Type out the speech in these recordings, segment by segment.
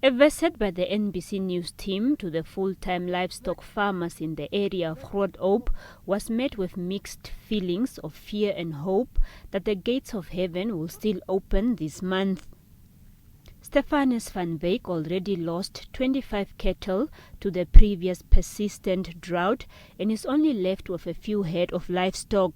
A visit by the NBC News team to the full-time livestock farmers in the area of Groot was met with mixed feelings of fear and hope that the gates of heaven will still open this month. Stephanus van Wyk already lost 25 cattle to the previous persistent drought and is only left with a few head of livestock.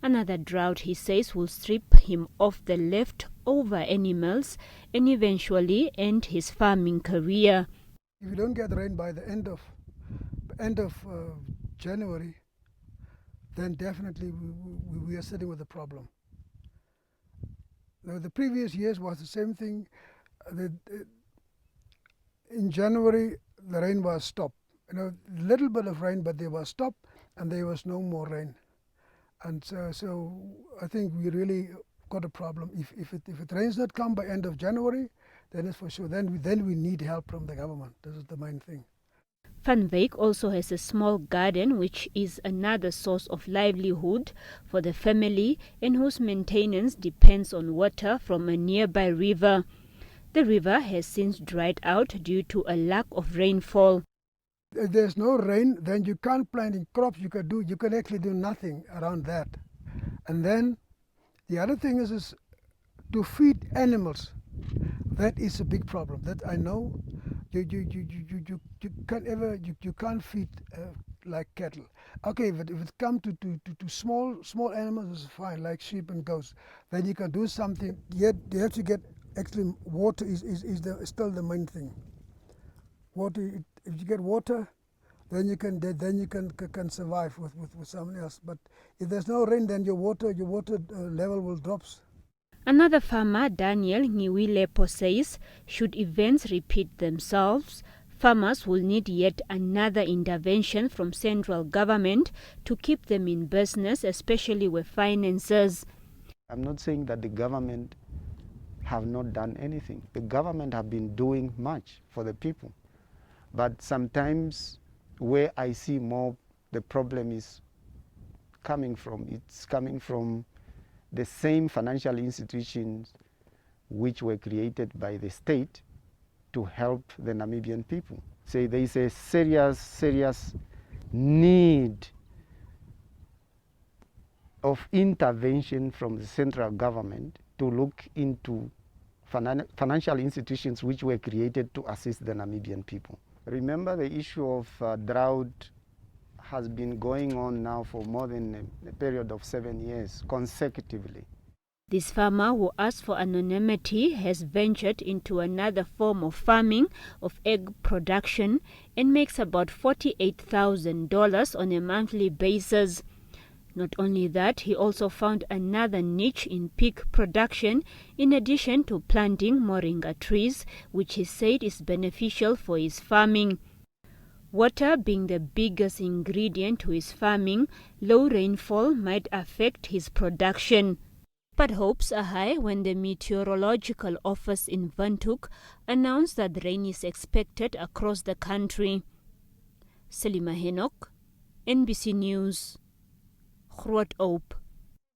Another drought, he says, will strip him of the leftover animals and eventually end his farming career. If you don't get rain by the end of January, then definitely we are sitting with a problem. Now, the previous years was the same thing. In January, the rain was stopped. A little bit of rain, but there was stop, and there was no more rain. And so I think we really got a problem. If it rains not come by end of January, then it's for sure. Then we need help from the government. This is the main thing. Van Wyk also has a small garden, which is another source of livelihood for the family and whose maintenance depends on water from a nearby river. The river has since dried out due to a lack of rainfall. If there's no rain, then you can't plant in crops. You can actually do nothing around that. And then the other thing is to feed animals. That is a big problem. That I know. You can't feed like cattle. Okay, but if it comes to small animals, it's fine, like sheep and goats. Then you can do something. Yet you have to get actually water is still the main thing. Water. If you get water, then you can survive with someone else. But if there's no rain, then your water level will drop. Another farmer, Daniel Ngiwilepo, says should events repeat themselves, farmers will need yet another intervention from central government to keep them in business, especially with finances. I'm not saying that the government have not done anything. The government have been doing much for the people. But sometimes where I see more the problem is coming from, it's coming from the same financial institutions which were created by the state to help the Namibian people. So there is a serious need of intervention from the central government to look into financial institutions which were created to assist the Namibian people. Remember, the issue of drought has been going on now for more than a period of 7 years consecutively. This farmer, who asked for anonymity, has ventured into another form of farming of egg production and makes about $48,000 on a monthly basis. Not only that, he also found another niche in pig production in addition to planting moringa trees, which he said is beneficial for his farming. Water being the biggest ingredient to his farming, low rainfall might affect his production. But hopes are high when the meteorological office in Windhoek announced that rain is expected across the country. Selima Henok, NBC News, Groot.